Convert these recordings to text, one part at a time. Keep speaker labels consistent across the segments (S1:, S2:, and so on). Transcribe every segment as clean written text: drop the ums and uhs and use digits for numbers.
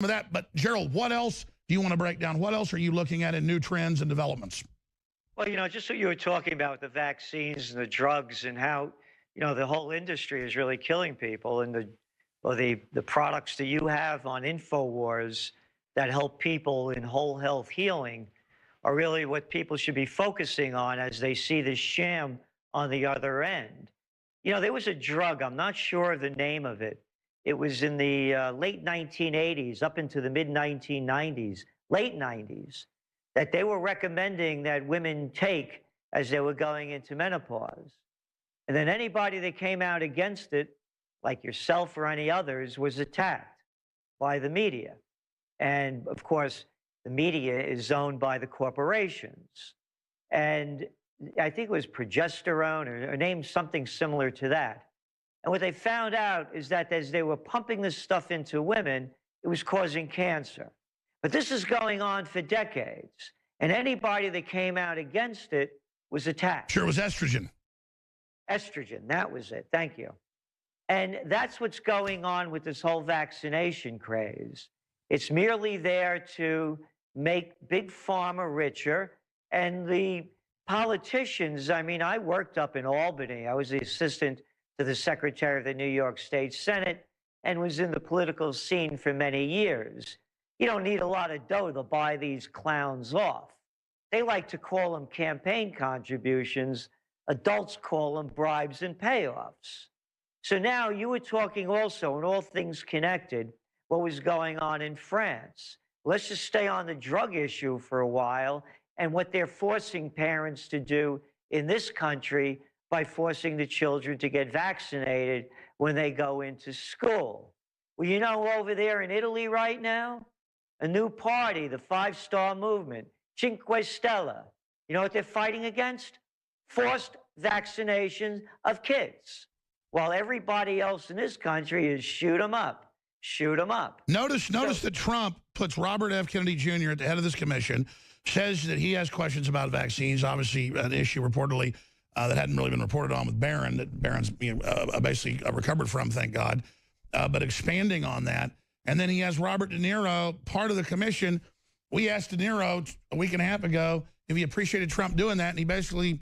S1: of that. But Gerald, what else do you want to break down? What else are you looking at in new trends and developments?
S2: Well, just what you were talking about, the vaccines and the drugs and how, the whole industry is really killing people. And the products that you have on InfoWars that help people in whole health healing are really what people should be focusing on as they see the sham on the other end. There was a drug, I'm not sure of the name of it. It was in the late 1980s, up into the mid 1990s, late 90s, that they were recommending that women take as they were going into menopause. And then anybody that came out against it, like yourself or any others, was attacked by the media. And of course, the media is owned by the corporations. And I think it was progesterone or named something similar to that. And what they found out is that as they were pumping this stuff into women, it was causing cancer. But this is going on for decades. And anybody that came out against it was attacked.
S1: Sure, it was estrogen.
S2: Estrogen, that was it. Thank you. And that's what's going on with this whole vaccination craze. It's merely there to make Big Pharma richer. And the politicians, I worked up in Albany. I was the assistant to the Secretary of the New York State Senate and was in the political scene for many years. You don't need a lot of dough to buy these clowns off. They like to call them campaign contributions. Adults call them bribes and payoffs. So now you were talking also, and all things connected, what was going on in France. Let's just stay on the drug issue for a while and what they're forcing parents to do in this country by forcing the children to get vaccinated when they go into school. Well, over there in Italy right now, a new party, the Five-Star Movement, Cinque Stelle, you know what they're fighting against? Forced vaccination of kids, while everybody else in this country is shoot 'em up, shoot 'em up.
S1: Notice that Trump puts Robert F. Kennedy Jr. at the head of this commission, says that he has questions about vaccines, obviously an issue reportedly that hadn't really been reported on with Barron, that Barron's basically recovered from, thank God, but expanding on that. And then he has Robert De Niro, part of the commission. We asked De Niro a week and a half ago if he appreciated Trump doing that, and he basically,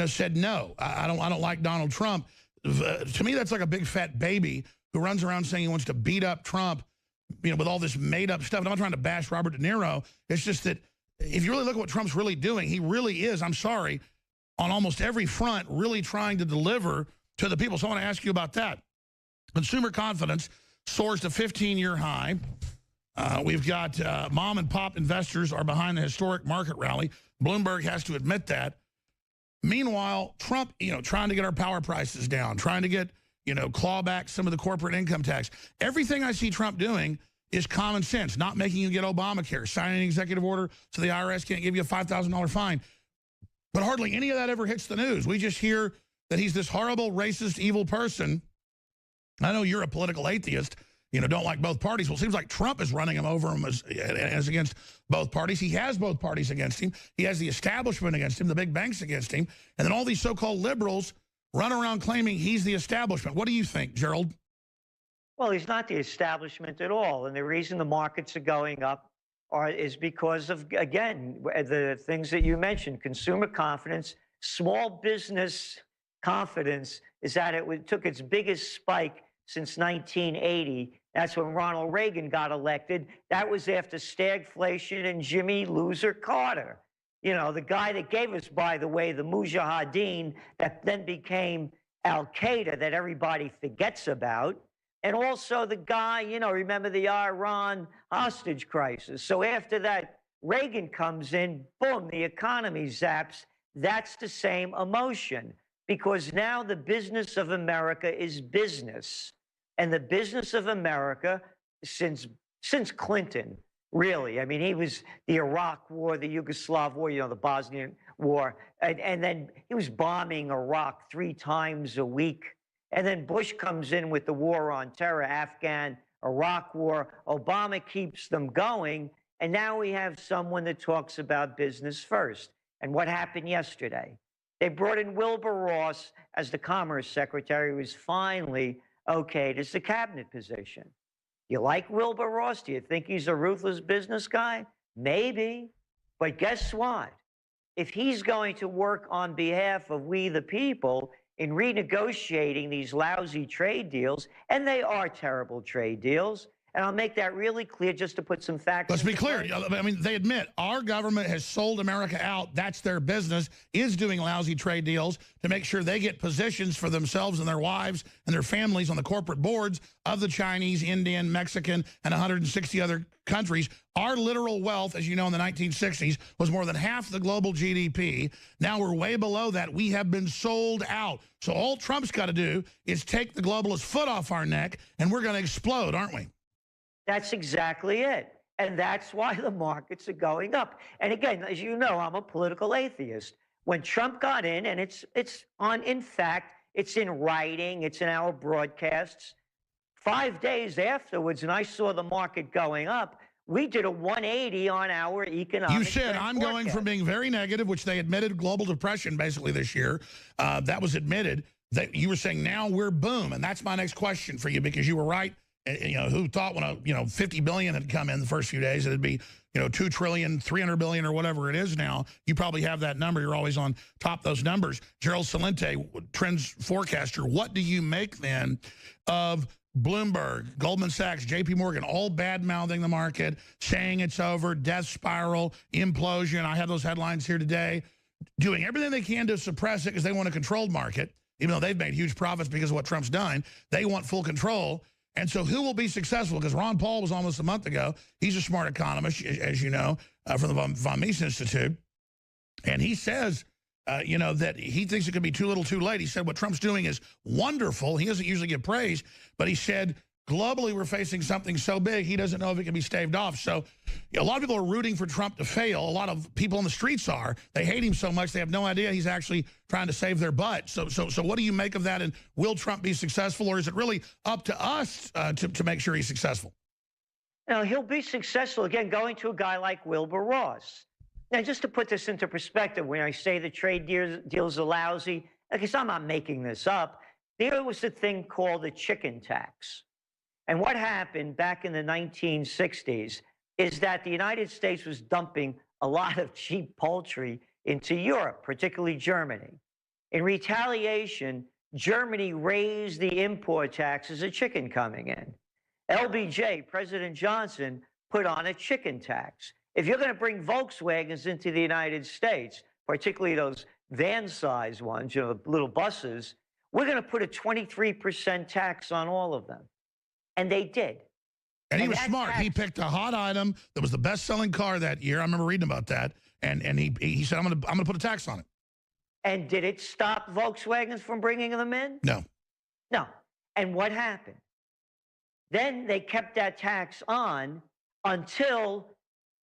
S1: said no. I don't like Donald Trump. To me, that's like a big fat baby who runs around saying he wants to beat up Trump, with all this made-up stuff. And I'm not trying to bash Robert De Niro. It's just that if you really look at what Trump's really doing, he really is, I'm sorry, on almost every front, really trying to deliver to the people. So I want to ask you about that. Consumer confidence soars to 15-year high. We've got mom and pop investors are behind the historic market rally. Bloomberg has to admit that. Meanwhile, Trump, trying to get our power prices down, trying to get, claw back some of the corporate income tax. Everything I see Trump doing is common sense, not making you get Obamacare, signing an executive order so the IRS can't give you a $5,000 fine. But hardly any of that ever hits the news. We just hear that he's this horrible, racist, evil person. I know you're a political atheist, don't like both parties. Well, it seems like Trump is running him over as against both parties. He has both parties against him. He has the establishment against him, the big banks against him. And then all these so-called liberals run around claiming he's the establishment. What do you think, Gerald?
S2: Well, he's not the establishment at all. And the reason the markets are going up is because of, again, the things that you mentioned, consumer confidence, small business confidence is that it took its biggest spike since 1980. That's when Ronald Reagan got elected. That was after stagflation and Jimmy Loser Carter. The guy that gave us, by the way, the Mujahideen that then became Al-Qaeda that everybody forgets about. And also the guy, remember the Iran hostage crisis. So after that, Reagan comes in, boom, the economy zaps. That's the same emotion, because now the business of America is business. And the business of America, since Clinton, really, he was the Iraq War, the Yugoslav War, the Bosnian War, and then he was bombing Iraq 3 times a week. And then Bush comes in with the war on terror, Afghan, Iraq War. Obama keeps them going. And now we have someone that talks about business first. And what happened yesterday? They brought in Wilbur Ross as the Commerce Secretary, who was finally okayed as the cabinet position. You like Wilbur Ross? Do you think he's a ruthless business guy? Maybe. But guess what? If he's going to work on behalf of we the people in renegotiating these lousy trade deals, and they are terrible trade deals, and I'll make that really clear just to put some facts.
S1: Let's be clear. I mean, they admit our government has sold America out. That's their business, is doing lousy trade deals to make sure they get positions for themselves and their wives and their families on the corporate boards of the Chinese, Indian, Mexican, and 160 other countries. Our literal wealth, as you know, in the 1960s was more than half the global GDP. Now we're way below that. We have been sold out. So all Trump's got to do is take the globalist foot off our neck, and we're going to explode, aren't we?
S2: That's exactly it. And that's why the markets are going up. And again, as you know, I'm a political atheist. When Trump got in, and it's on, in fact, it's in writing, it's in our broadcasts. 5 days afterwards, and I saw the market going up, we did a 180 on our economic.
S1: You said, I'm going from being very negative, which they admitted global depression basically this year. That was admitted. That you were saying now we're boom. And that's my next question for you, because you were right. You know, who thought when 50 billion had come in the first few days, it'd be, 2 trillion, 300 billion or whatever it is now. You probably have that number. You're always on top of those numbers. Gerald Celente, trends forecaster, what do you make then of Bloomberg, Goldman Sachs, JP Morgan, all bad-mouthing the market, saying it's over, death spiral, implosion? I have those headlines here today, doing everything they can to suppress it because they want a controlled market, even though they've made huge profits because of what Trump's done. They want full control. And so who will be successful? Because Ron Paul was almost a month ago. He's a smart economist, as you know, from the von Mises Institute. And he says, that he thinks it could be too little too late. He said what Trump's doing is wonderful. He doesn't usually get praise, but he said globally we're facing something so big he doesn't know if it can be staved off. So a lot of people are rooting for Trump to fail. A lot of people on the streets are. They hate him so much they have no idea he's actually trying to save their butt. So what do you make of that? And will Trump be successful, or is it really up to us to make sure he's successful?
S2: Now, he'll be successful, again, going to a guy like Wilbur Ross. Now, just to put this into perspective, when I say the trade deals are lousy, because I'm not making this up, there was a thing called the chicken tax. And what happened back in the 1960s is that the United States was dumping a lot of cheap poultry into Europe, particularly Germany. In retaliation, Germany raised the import taxes of chicken coming in. LBJ, President Johnson, put on a chicken tax. If you're going to bring Volkswagens into the United States, particularly those van-sized ones, the little buses, we're going to put a 23% tax on all of them. And they did.
S1: And he was smart. He picked a hot item that was the best-selling car that year. I remember reading about that. And he said, I'm gonna put a tax on it.
S2: And did it stop Volkswagens from bringing them in?
S1: No.
S2: No. And what happened? Then they kept that tax on until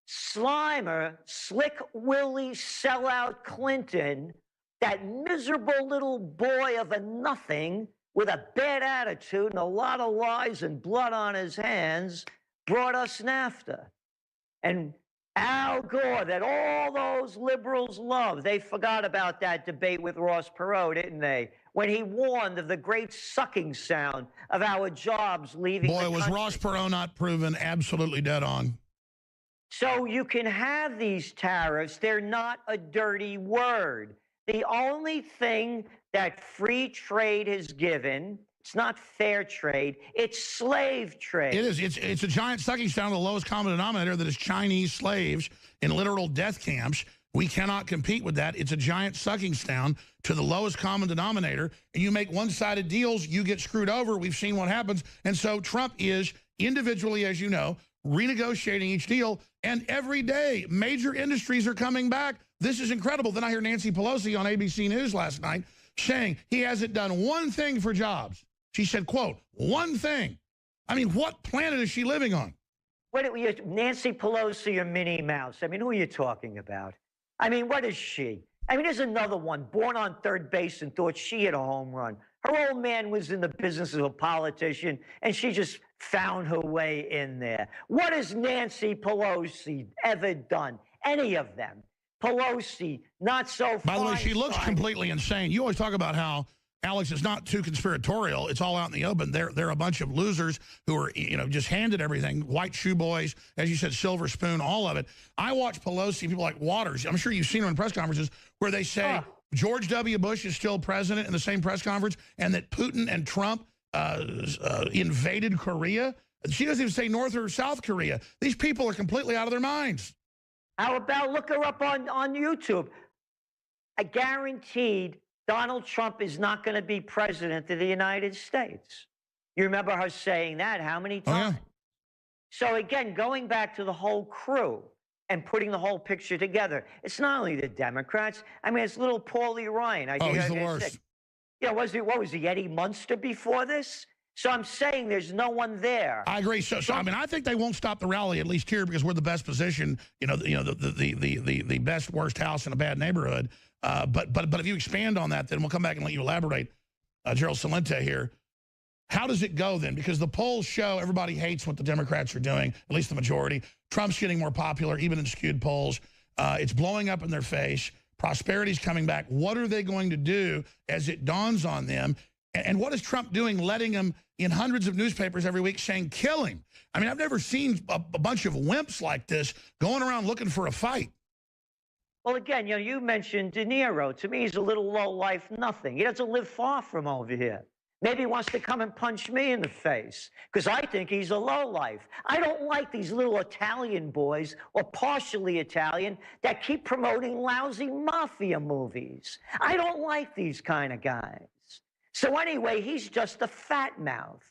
S2: Slimer, Slick Willie sellout Clinton, that miserable little boy of a nothing with a bad attitude and a lot of lies and blood on his hands, brought us NAFTA. And Al Gore, that all those liberals love, they forgot about that debate with Ross Perot, didn't they? When he warned of the great sucking sound of our jobs leaving the country.
S1: Boy, was Ross Perot not proven absolutely dead on.
S2: So you can have these tariffs. They're not a dirty word. The only thing that free trade has given, it's not fair trade, it's slave trade.
S1: It is. It's a giant sucking sound of the lowest common denominator that is Chinese slaves in literal death camps. We cannot compete with that. It's a giant sucking sound to the lowest common denominator. And you make one-sided deals, you get screwed over. We've seen what happens. And so Trump is individually, as you know, renegotiating each deal. And every day, major industries are coming back. This is incredible. Then I hear Nancy Pelosi on ABC News last night saying he hasn't done one thing for jobs. She said, quote, one thing. I mean, what planet is she living on?
S2: What are you, Nancy Pelosi or Minnie Mouse? I mean, who are you talking about? I mean, what is she? I mean, there's another one, born on third base and thought she had a home run. Her old man was in the business of a politician, and she just found her way in there. What has Nancy Pelosi ever done? Any of them? Pelosi, not so far.
S1: By the way, she looks completely insane. You always talk about how Alex, it's not too conspiratorial. It's all out in the open. They're a bunch of losers who are, just handed everything. White shoe boys, as you said, silver spoon, all of it. I watch Pelosi, people like Waters. I'm sure you've seen them in press conferences where they say George W. Bush is still president in the same press conference and that Putin and Trump invaded Korea. She doesn't even say North or South Korea. These people are completely out of their minds.
S2: How about look her up on YouTube? I guaranteed Donald Trump is not going to be president of the United States. You remember her saying that how many times?
S1: Oh, yeah.
S2: So again, going back to the whole crew and putting the whole picture together, it's not only the Democrats. I mean, it's little Paulie Ryan.
S1: He's the worst.
S2: Yeah, what was he, Eddie Munster before this? So I'm saying there's no one there.
S1: I agree. So I mean, I think they won't stop the rally, at least here, because we're the best position. The best worst house in a bad neighborhood. But if you expand on that, then we'll come back and let you elaborate. Gerald Celente here. How does it go then? Because the polls show everybody hates what the Democrats are doing, at least the majority. Trump's getting more popular, even in skewed polls. It's blowing up in their face. Prosperity's coming back. What are they going to do as it dawns on them? And what is Trump doing, letting them in hundreds of newspapers every week saying, kill him? I mean, I've never seen a bunch of wimps like this going around looking for a fight.
S2: Well, again, you mentioned De Niro. To me, he's a little low-life nothing. He doesn't live far from over here. Maybe he wants to come and punch me in the face because I think he's a lowlife. I don't like these little Italian boys or partially Italian that keep promoting lousy mafia movies. I don't like these kind of guys. So anyway, he's just a fat mouth.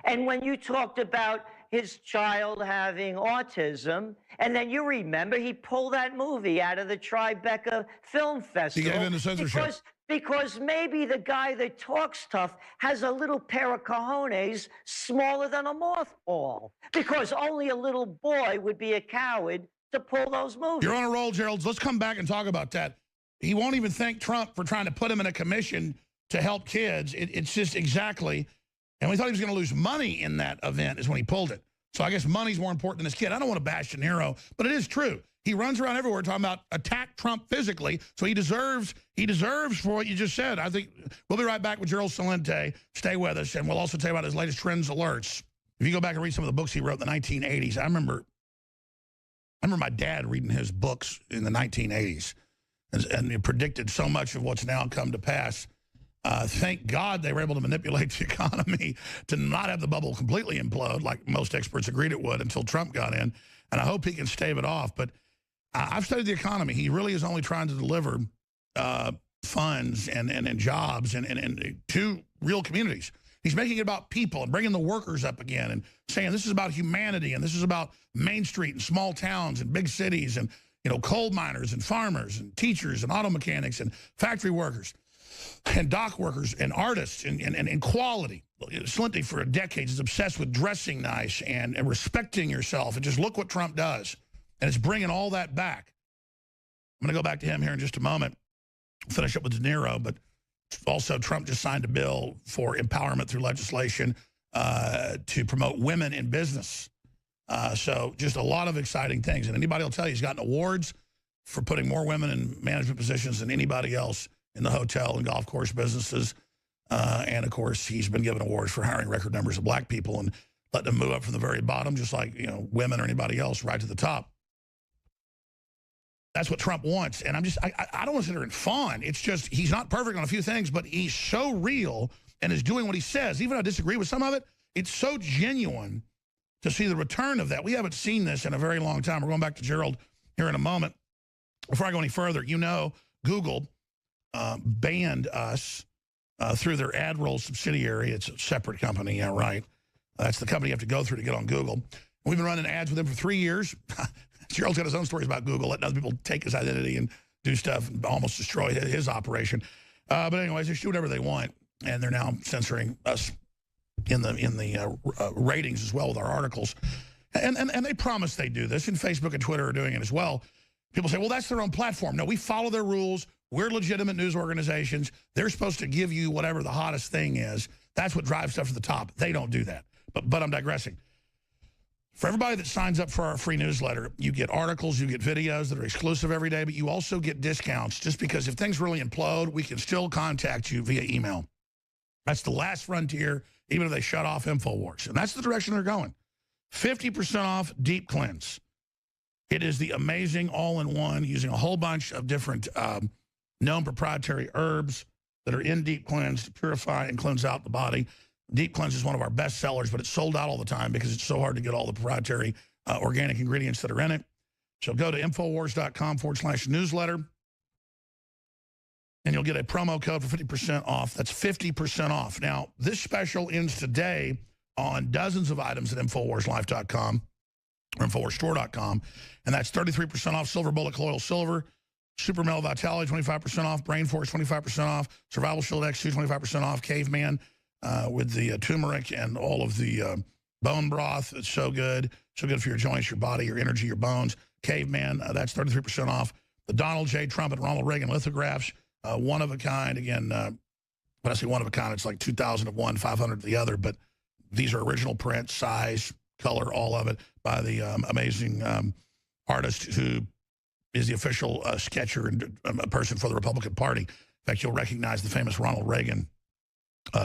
S2: And when you talked about his child having autism, and then you remember he pulled that movie out of the Tribeca Film Festival.
S1: He gave in to censorship.
S2: Because maybe the guy that talks tough has a little pair of cojones smaller than a mothball. Because only a little boy would be a coward to pull those movies.
S1: You're on a roll, Gerald. Let's come back and talk about that. He won't even thank Trump for trying to put him in a commission to help kids. It's just exactly. And we thought he was going to lose money in that event is when he pulled it. So I guess money's more important than his kid. I don't want to bash De Niro, but it is true. He runs around everywhere talking about attack Trump physically, so he deserves for what you just said. I think we'll be right back with Gerald Celente. Stay with us, and we'll also tell you about his latest trends alerts. If you go back and read some of the books he wrote in the 1980s, I remember my dad reading his books in the 1980s, and it predicted so much of what's now come to pass. Thank God they were able to manipulate the economy to not have the bubble completely implode, like most experts agreed it would, until Trump got in. And I hope he can stave it off. But I've studied the economy. He really is only trying to deliver funds and jobs and to real communities. He's making it about people and bringing the workers up again and saying this is about humanity and this is about Main Street and small towns and big cities and, coal miners and farmers and teachers and auto mechanics and factory workers and dock workers and artists and quality. Celente for decades is obsessed with dressing nice and respecting yourself. And just look what Trump does. And it's bringing all that back. I'm going to go back to him here in just a moment. Finish up with De Niro, but also Trump just signed a bill for empowerment through legislation to promote women in business. So just a lot of exciting things. And anybody will tell you he's gotten awards for putting more women in management positions than anybody else in the hotel and golf course businesses. And, of course, he's been given awards for hiring record numbers of black people and letting them move up from the very bottom, just like, women or anybody else, right to the top. That's what Trump wants. And I don't want to sit there and fawn. It's just he's not perfect on a few things, but he's so real and is doing what he says. Even though I disagree with some of it, it's so genuine to see the return of that. We haven't seen this in a very long time. We're going back to Gerald here in a moment. Before I go any further, Google banned us through their AdRoll subsidiary. It's a separate company, yeah, right. That's the company you have to go through to get on Google. We've been running ads with them for 3 years. Gerald's got his own stories about Google, letting other people take his identity and do stuff and almost destroy his operation. But anyways, they should do whatever they want, and they're now censoring us in the ratings as well with our articles. And they promise they do this, and Facebook and Twitter are doing it as well. People say, well, that's their own platform. No, we follow their rules. We're legitimate news organizations. They're supposed to give you whatever the hottest thing is. That's what drives stuff to the top. They don't do that. But I'm digressing. For everybody that signs up for our free newsletter, you get articles, you get videos that are exclusive every day, but you also get discounts just because if things really implode, we can still contact you via email. That's the last frontier, even if they shut off InfoWars. And that's the direction they're going. 50% off Deep Cleanse. It is the amazing all-in-one using a whole bunch of different known proprietary herbs that are in Deep Cleanse to purify and cleanse out the body. Deep Cleanse is one of our best sellers, but it's sold out all the time because it's so hard to get all the proprietary organic ingredients that are in it. So go to Infowars.com/newsletter, and you'll get a promo code for 50% off. That's 50% off. Now, this special ends today on dozens of items at InfoWarsLife.com or InfoWarsStore.com, and that's 33% off Silver Bullet Colloidal Silver, Super Male Vitality, 25% off, Brain Force, 25% off, Survival Shield X2, 25% off, Caveman with the turmeric and all of the bone broth. It's so good for your joints, your body, your energy, your bones. Caveman, that's 33% off. The Donald J. Trump and Ronald Reagan lithographs, one of a kind. Again, when I say one of a kind, it's like 2,000 of one, 500 of the other. But these are original print, size, color, all of it, by the amazing artist who is the official sketcher and person for the Republican Party. In fact, you'll recognize the famous Ronald Reagan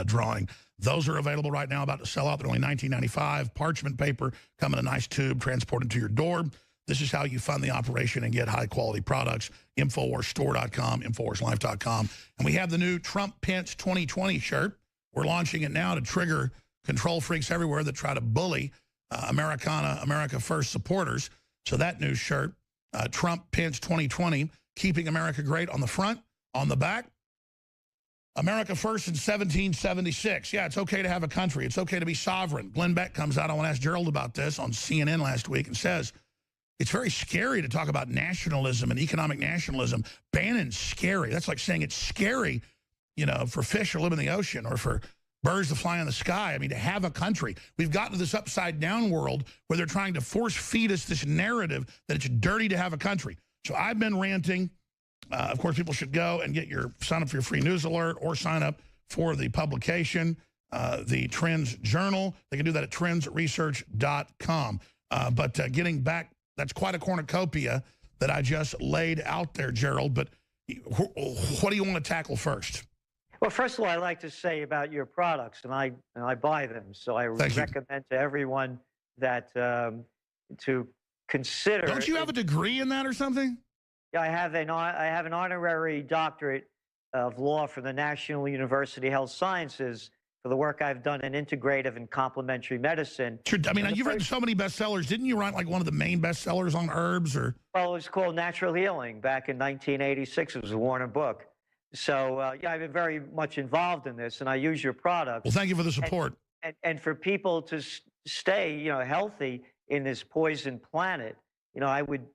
S1: drawing. Those are available right now, about to sell out. They're only $19.95. Parchment paper, come in a nice tube, transported to your door. This is how you fund the operation and get high-quality products. InfoWarsStore.com, InfoWarsLife.com. And we have the new Trump-Pence 2020 shirt. We're launching it now to trigger control freaks everywhere that try to bully America First supporters. So that new shirt, Trump-Pence 2020, keeping America great on the front, on the back. America First in 1776. Yeah, it's okay to have a country. It's okay to be sovereign. Glenn Beck comes out. I want to ask Gerald about this on CNN last week and says, it's very scary to talk about nationalism and economic nationalism. Bannon's scary. That's like saying it's scary, you know, for fish to live in the ocean or for birds to fly in the sky. I mean, to have a country. We've gotten to this upside-down world where they're trying to force-feed us this narrative that it's dirty to have a country. So I've been ranting. Of course, people should go and sign up for your free news alert or sign up for the publication, the Trends Journal. They can do that at trendsresearch.com. But getting back, that's quite a cornucopia that I just laid out there, Gerald. But what do you want to tackle first?
S2: Well, first of all, I like to say about your products, and I buy them, so I recommend to everyone that to consider.
S1: Don't you have a degree in that or something?
S2: Yeah, I have an honorary doctorate of law from the National University of Health Sciences for the work I've done in integrative and complementary medicine.
S1: Sure. I mean, you've written so many bestsellers. Didn't you write like one of the main bestsellers on herbs? Or
S2: well, it was called Natural Healing back in 1986. It was a Warner book. So, yeah, I've been very much involved in this, and I use your product.
S1: Well, thank you for the support.
S2: And for people to stay, you know, healthy in this poison planet, you know, I would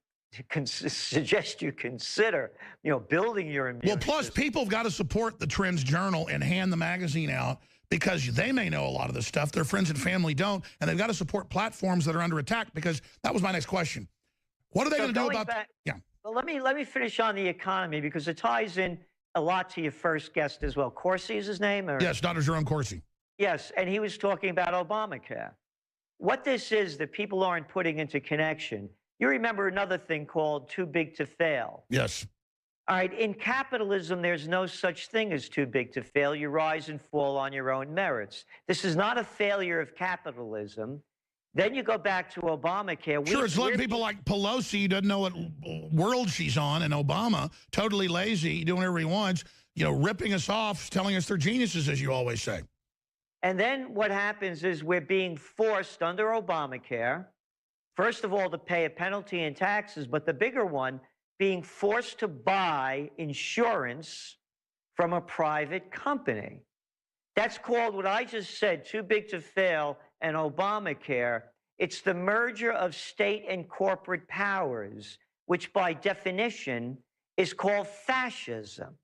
S2: suggest you consider, you know, building your immune
S1: Well, plus
S2: system.
S1: people have got to support the Trends Journal and hand the magazine out because they may know a lot of this stuff. Their friends and family don't, and they've got to support platforms that are under attack because that was my next question. What are they going to do about that? Yeah.
S2: Well, let me finish on the economy because it ties in a lot to your first guest as well. Corsi is his name? Or?
S1: Yes, Dr. Jerome Corsi.
S2: Yes, and he was talking about Obamacare. What this is that people aren't putting into connection. You remember another thing called too big to fail.
S1: Yes.
S2: All right, in capitalism, there's no such thing as too big to fail. You rise and fall on your own merits. This is not a failure of capitalism. Then you go back to Obamacare.
S1: Sure, it's letting people like Pelosi, doesn't know what world she's on, and Obama, totally lazy, doing whatever he wants, you know, ripping us off, telling us they're geniuses, as you always say.
S2: And then what happens is we're being forced under Obamacare, first of all, to pay a penalty and taxes, but the bigger one, being forced to buy insurance from a private company. That's called what I just said, too big to fail, and Obamacare. It's the merger of state and corporate powers, which by definition is called fascism.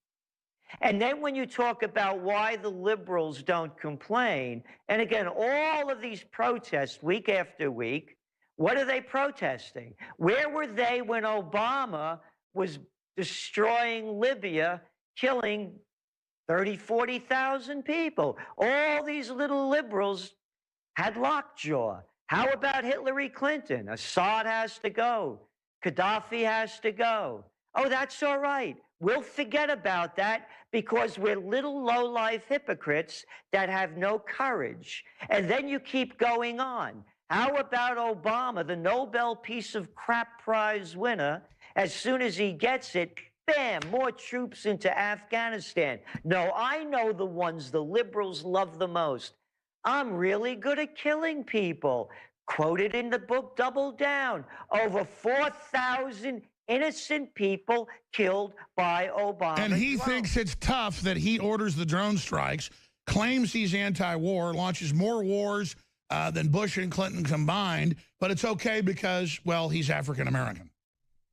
S2: And then when you talk about why the liberals don't complain, and again, all of these protests week after week, what are they protesting? Where were they when Obama was destroying Libya, killing 30, 40,000 people? All these little liberals had lockjaw. How about Hillary Clinton? Assad has to go. Gaddafi has to go. Oh, that's all right. We'll forget about that because we're little low-life hypocrites that have no courage. And then you keep going on. How about Obama, the Nobel Piece of Crap Prize winner? As soon as he gets it, bam, more troops into Afghanistan. No, I know the ones the liberals love the most. I'm really good at killing people. Quoted in the book Double Down. Over 4,000 innocent people killed by Obama.
S1: And he thinks it's tough that he orders the drone strikes, claims he's anti-war, launches more wars than Bush and Clinton combined, but it's okay because, well, he's African-American.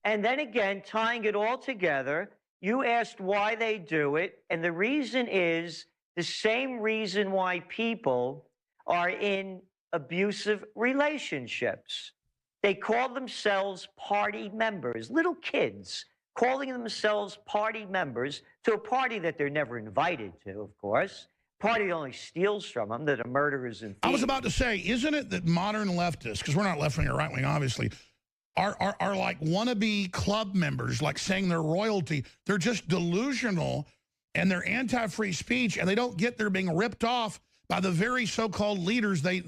S2: And then again, tying it all together, you asked why they do it, and the reason is the same reason why people are in abusive relationships. They call themselves party members, little kids calling themselves party members to a party that they're never invited to, of course. Party only steals from them, that are murderers and thieves.
S1: I was about to say, isn't it that modern leftists, because we're not left-wing or right-wing, obviously, are like wannabe club members, like saying they're royalty. They're just delusional, and they're anti-free speech, and they don't get they're being ripped off by the very so-called leaders they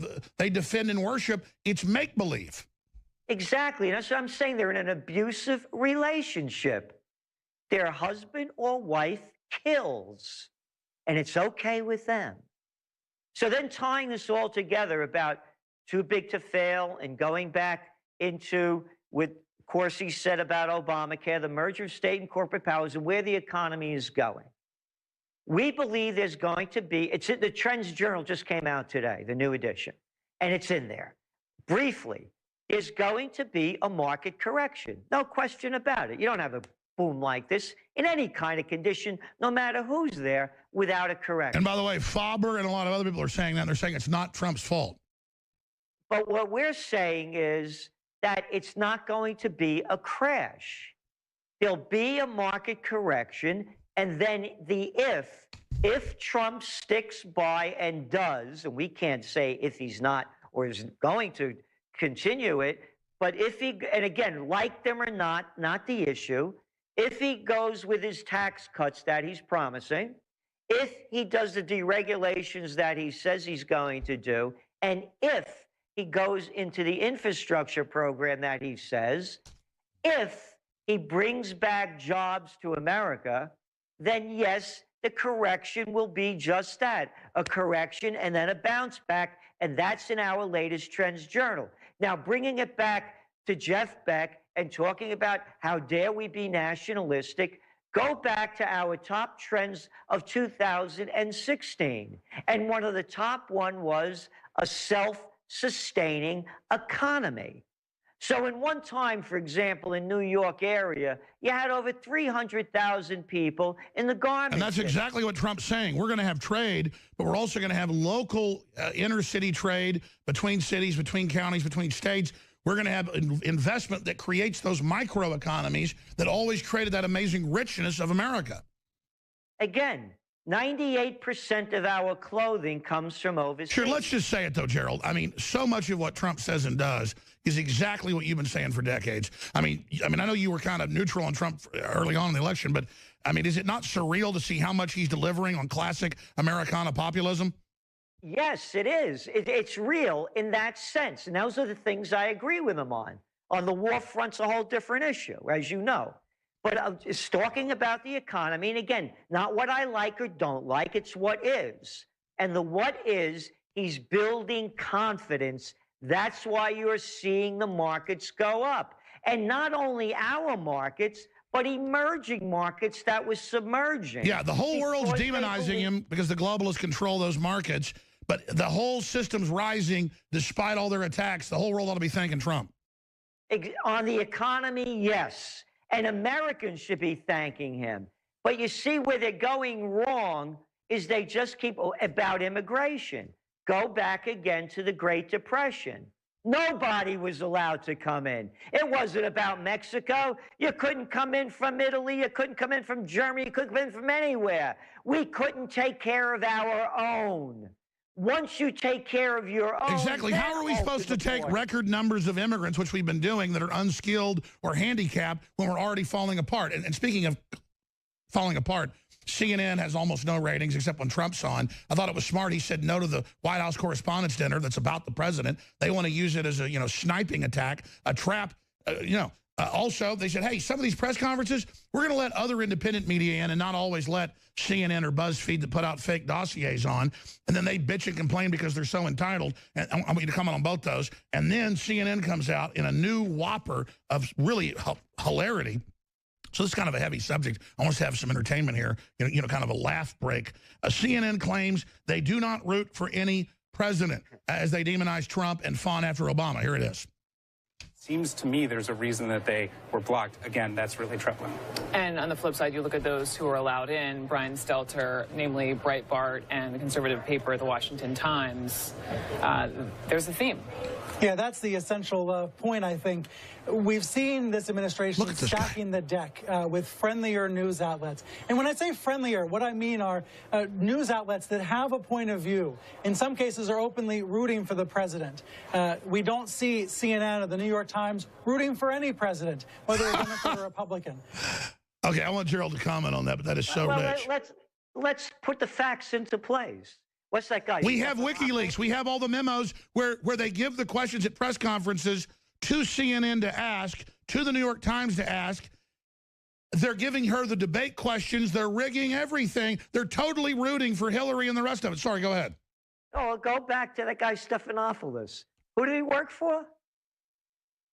S1: defend and worship. It's make-believe.
S2: Exactly. That's what I'm saying. They're in an abusive relationship. Their husband or wife kills, and it's okay with them. So then tying this all together about too big to fail and going back into what Corsi said about Obamacare, the merger of state and corporate powers, and where the economy is going. We believe there's going to be, it's in the Trends Journal just came out today, the new edition, and it's in there. Briefly, there's going to be a market correction. No question about it. You don't have a boom like this in any kind of condition, no matter who's there, without a correction.
S1: And by the way, Faber and a lot of other people are saying that. They're saying it's not Trump's fault.
S2: But what we're saying is that it's not going to be a crash. There'll be a market correction, and then the if Trump sticks by and does, and we can't say if he's not or is going to continue it, but if he, and again, like them or not the issue, if he goes with his tax cuts that he's promising, if he does the deregulations that he says he's going to do, and if he goes into the infrastructure program that he says, if he brings back jobs to America, then yes, the correction will be just that, a correction and then a bounce back, and that's in our latest Trends Journal. Now, bringing it back to Jeff Beck and talking about how dare we be nationalistic, go back to our top trends of 2016. And one of the top one was a self-sustaining economy. So in one time, for example, in New York area, you had over 300,000 people in the garment
S1: And that's exactly what Trump's saying. We're going to have trade, but we're also going to have local inner-city trade between cities, between counties, between states. We're going to have investment that creates those microeconomies that always created that amazing richness of America.
S2: Again, 98% of our clothing comes from overseas.
S1: Sure, let's just say it, though, Gerald. I mean, so much of what Trump says and does is exactly what you've been saying for decades. I mean, I know you were kind of neutral on Trump early on in the election, but, I mean, is it not surreal to see how much he's delivering on classic Americana populism?
S2: Yes, it is. It's real in that sense. And those are the things I agree with him on. On the war front's a whole different issue, as you know. But it's talking about the economy. And again, not what I like or don't like, it's what is. And the what is, he's building confidence. That's why you're seeing the markets go up. And not only our markets, but emerging markets that was submerging.
S1: Yeah, the whole world's demonizing him because the globalists control those markets. But the whole system's rising despite all their attacks. The whole world ought to be thanking Trump.
S2: On the economy, yes. And Americans should be thanking him. But you see where they're going wrong is they just keep about immigration. Go back again to the Great Depression. Nobody was allowed to come in. It wasn't about Mexico. You couldn't come in from Italy. You couldn't come in from Germany. You couldn't come in from anywhere. We couldn't take care of our own. Once you take care of your own...
S1: Exactly. How are we supposed to take record numbers of immigrants, which we've been doing, that are unskilled or handicapped when we're already falling apart? And speaking of falling apart. CNN has almost no ratings except when Trump's on. I thought it was smart. He said no to the White House Correspondents' Dinner that's about the president. They want to use it as a, sniping attack, a trap, Also, they said, hey, some of these press conferences, we're going to let other independent media in and not always let CNN or BuzzFeed that put out fake dossiers on. And then they bitch and complain because they're so entitled. And I want you to comment on both those. And then CNN comes out in a new whopper of really hilarity. So this is kind of a heavy subject. I want us to have some entertainment here, kind of a laugh break. CNN claims they do not root for any president as they demonize Trump and fawn after Obama. Here it is.
S3: Seems to me there's a reason that they were blocked. Again, that's really troubling. And on the flip side, you look at those who are allowed in, Brian Stelter, namely Breitbart and the conservative paper, The Washington Times. There's a theme.
S4: Yeah, that's the essential point, I think. We've seen this administration stacking the deck with friendlier news outlets. And when I say friendlier, what I mean are news outlets that have a point of view. In some cases are openly rooting for the president. We don't see CNN or the New York Times rooting for any president, whether a Democrat or Republican.
S1: Okay, I want Gerald to comment on that, but that is so rich.
S2: Let's put the facts into place. What's that guy?
S1: We have WikiLeaks. We have all the memos where they give the questions at press conferences to CNN to ask, to the New York Times to ask. They're giving her the debate questions. They're rigging everything. They're totally rooting for Hillary and the rest of it. Sorry, go ahead.
S2: Oh, I'll go back to that guy, Stephanopoulos. Who did he work for?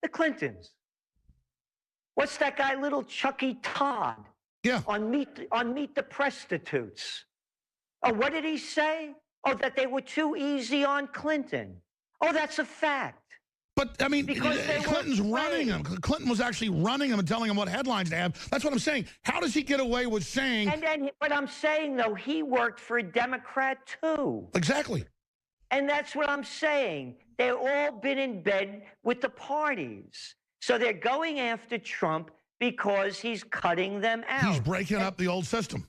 S2: The Clintons. What's that guy, little Chucky Todd?
S1: Yeah.
S2: On Meet the Prostitutes. Oh, what did he say? Oh, that they were too easy on Clinton. Oh, that's a fact.
S1: But, I mean, Clinton's running him. Clinton was actually running him and telling him what headlines to have. That's what I'm saying. How does he get away with saying...
S2: But I'm saying, though, he worked for a Democrat, too.
S1: Exactly.
S2: And that's what I'm saying. They've all been in bed with the parties. So they're going after Trump because he's cutting them out.
S1: He's breaking up the old system.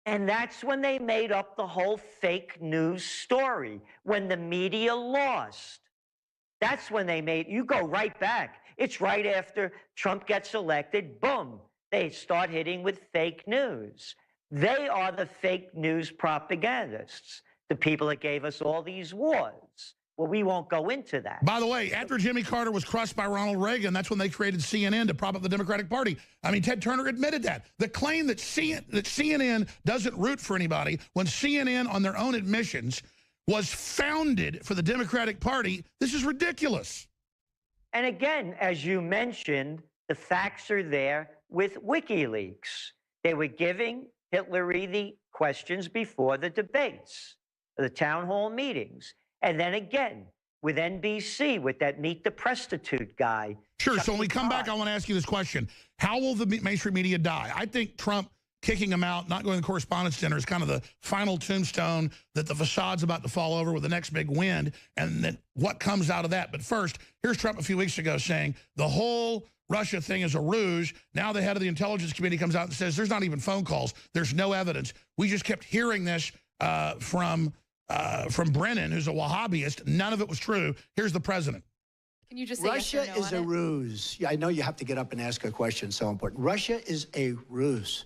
S2: And that's when they made up the whole fake news story, when the media lost. That's when they made, you go right back. It's right after Trump gets elected, boom, they start hitting with fake news. They are the fake news propagandists, the people that gave us all these wars. Well, we won't go into that.
S1: By the way, after Jimmy Carter was crushed by Ronald Reagan, that's when they created CNN to prop up the Democratic Party. I mean, Ted Turner admitted that. The claim that CNN doesn't root for anybody, when CNN, on their own admissions, was founded for the Democratic Party, this is ridiculous.
S2: And again, as you mentioned, the facts are there with WikiLeaks. They were giving Hillary the questions before the debates, the town hall meetings. And then again, with NBC, with that Meet the Prostitute guy.
S1: Sure, so when we come back, I want to ask you this question. How will the mainstream media die? I think Trump kicking him out, not going to the Correspondents' Dinner is kind of the final tombstone that the facade's about to fall over with the next big wind, and then what comes out of that. But first, here's Trump a few weeks ago saying the whole Russia thing is a ruse. Now the head of the Intelligence Committee comes out and says there's not even phone calls. There's no evidence. We just kept hearing this from Brennan, who's a Wahhabist. None of it was true. Here's the president.
S5: Can you just say
S6: Russia
S5: yes or no
S6: is
S5: on
S6: a
S5: it?
S6: ruse. Yeah, I know you have to get up and ask a question, so important. Russia is a ruse.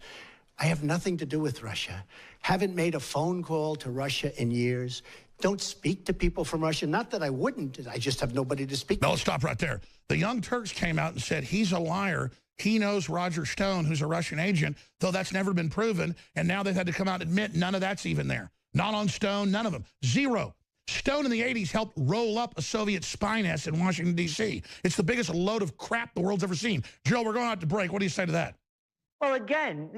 S6: I have nothing to do with Russia. Haven't made a phone call to Russia in years. Don't speak to people from Russia. Not that I wouldn't. I just have nobody to speak to.
S1: No, let's stop right there. The Young Turks came out and said he's a liar. He knows Roger Stone, who's a Russian agent, though that's never been proven. And now they've had to come out and admit none of that's even there. Not on Stone, none of them. Zero. Stone in the 80s helped roll up a Soviet spy nest in Washington, D.C. It's the biggest load of crap the world's ever seen. Gerald, we're going out to break. What do you say to that?
S2: Well, again,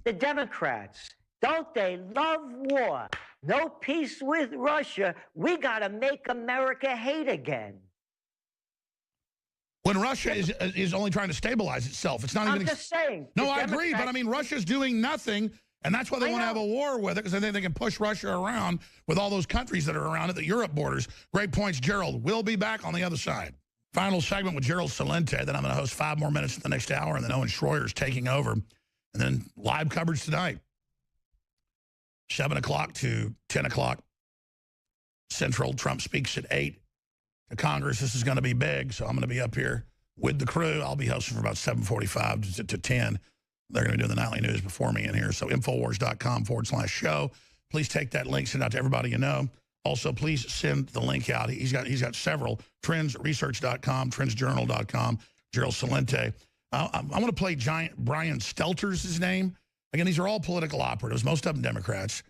S2: the Democrats, don't they love war? No peace with Russia. We got to make America hate again.
S1: When Russia is only trying to stabilize itself. It's not even...
S2: I'm just saying.
S1: No, I agree, but I mean, Russia's doing nothing, and that's why they want to have a war with it, because they think they can push Russia around with all those countries that are around it, the Europe borders. Great points, Gerald. We'll be back on the other side. Final segment with Gerald Celente. Then I'm going to host 5 more minutes in the next hour, and then Owen Schroyer's taking over. And then live coverage tonight, 7 o'clock to 10 o'clock Central. Trump speaks at 8 to Congress. This is going to be big, so I'm going to be up here with the crew. I'll be hosting for about 7:45 to 10. they're going to be doing the nightly news before me in here. So Infowars.com/show. Please take that link, send it out to everybody you know. Also, please send the link out. He's got several. Trendsresearch.com, trendsjournal.com, Gerald Celente. I want to play Brian Stelter's his name. Again, these are all political operatives, most of them Democrats.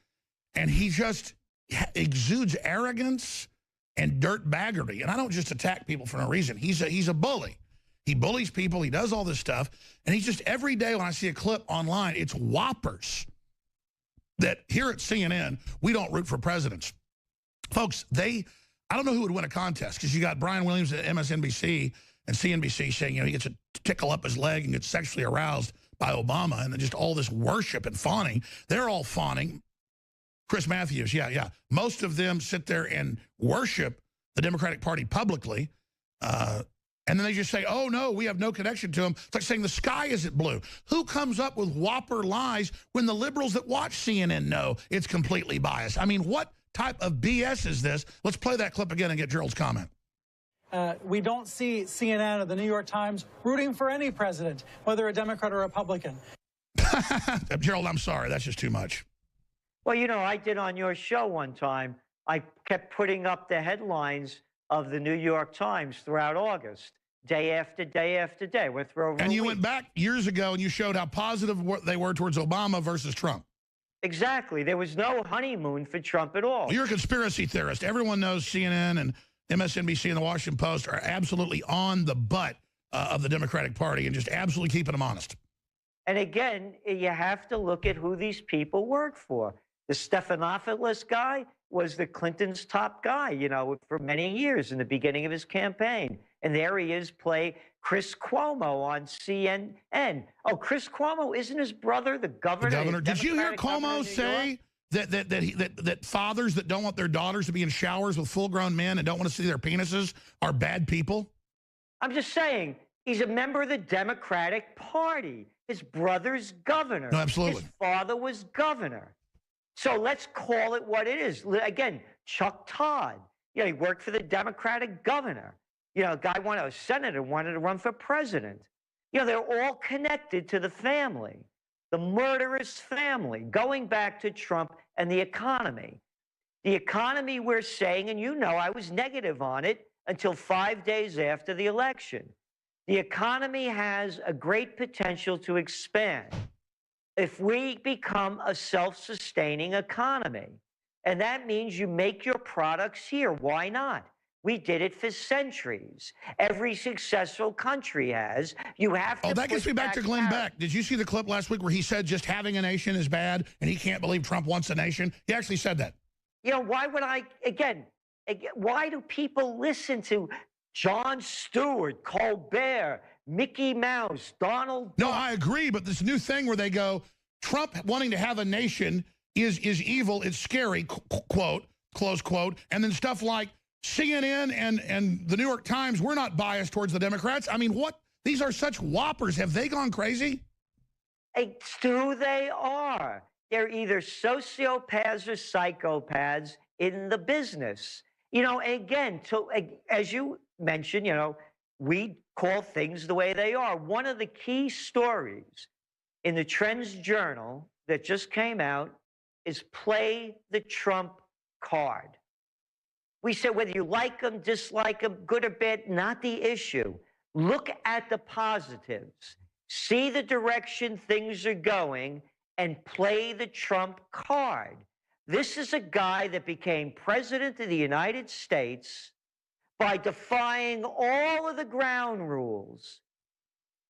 S1: And he just exudes arrogance and dirtbaggery. And I don't just attack people for no reason. He's a bully. He bullies people. He does all this stuff. And he's just, every day when I see a clip online, it's whoppers that here at CNN, we don't root for presidents. Folks, I don't know who would win a contest, because you got Brian Williams at MSNBC and CNBC saying, he gets to tickle up his leg and gets sexually aroused by Obama, and then just all this worship and fawning. They're all fawning. Chris Matthews, yeah. Most of them sit there and worship the Democratic Party publicly, and then they just say, oh, no, we have no connection to them. It's like saying the sky isn't blue. Who comes up with whopper lies when the liberals that watch CNN know it's completely biased? I mean, what type of BS is this? Let's play that clip again and get Gerald's comment.
S4: We don't see CNN or the New York Times rooting for any president, whether a Democrat or Republican.
S1: Gerald, I'm sorry. That's just too much.
S2: Well, I did on your show one time. I kept putting up the headlines of the New York Times throughout August, day after day after day. We're through.
S1: And you went back years ago and you showed how positive they were towards Obama versus Trump.
S2: Exactly. There was no honeymoon for Trump at all.
S1: Well, you're a conspiracy theorist. Everyone knows CNN and MSNBC and the Washington Post are absolutely on the butt of the Democratic Party and just absolutely keeping them honest.
S2: And again, you have to look at who these people work for. The Stephanopoulos guy was the Clinton's top guy, for many years in the beginning of his campaign. And there he is, play Chris Cuomo on CNN. Oh, Chris Cuomo, isn't his brother the governor?
S1: The governor. Did you hear Cuomo say that fathers that don't want their daughters to be in showers with full-grown men and don't want to see their penises are bad people?
S2: I'm just saying, he's a member of the Democratic Party. His brother's governor.
S1: No, absolutely.
S2: His father was governor. So let's call it what it is. Again, Chuck Todd, he worked for the Democratic governor. A guy a senator wanted to run for president. They're all connected to the family, the murderous family, going back to Trump and the economy. The economy, we're saying, and I was negative on it until 5 days after the election. The economy has a great potential to expand if we become a self-sustaining economy. And that means you make your products here. Why not? We did it for centuries. Every successful country has. You have to.
S1: Oh, that gets me back to Glenn Beck. Did you see the clip last week where he said just having a nation is bad and he can't believe Trump wants a nation? He actually said that.
S2: Why would why do people listen to Jon Stewart, Colbert, Mickey Mouse, Donald Trump?
S1: No, I agree, but this new thing where they go, Trump wanting to have a nation is evil, it's scary, quote, close quote, and then stuff like CNN and the New York Times, we're not biased towards the Democrats. I mean, what? These are such whoppers. Have they gone crazy?
S2: Stu, they are. They're either sociopaths or psychopaths in the business. Again, as you mentioned, we call things the way they are. One of the key stories in the Trends Journal that just came out is play the Trump card. We said whether you like them, dislike them, good or bad, not the issue. Look at the positives. See the direction things are going and play the Trump card. This is a guy that became president of the United States by defying all of the ground rules.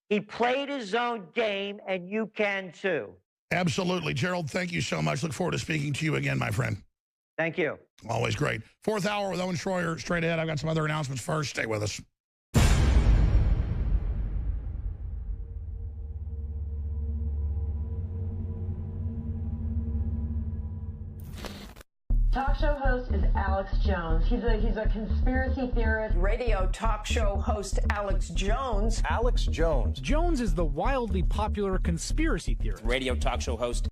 S2: He played his own game, and you can too.
S1: Absolutely. Gerald, thank you so much. Look forward to speaking to you again, my friend.
S2: Thank you.
S1: Always great. Fourth hour with Owen Schroyer straight ahead. I've got some other announcements first. Stay with us.
S5: Talk show host is Alex Jones. He's a conspiracy theorist.
S7: Radio talk show host Alex Jones.
S8: Alex Jones.
S9: Jones is the wildly popular conspiracy theorist.
S8: Radio talk show host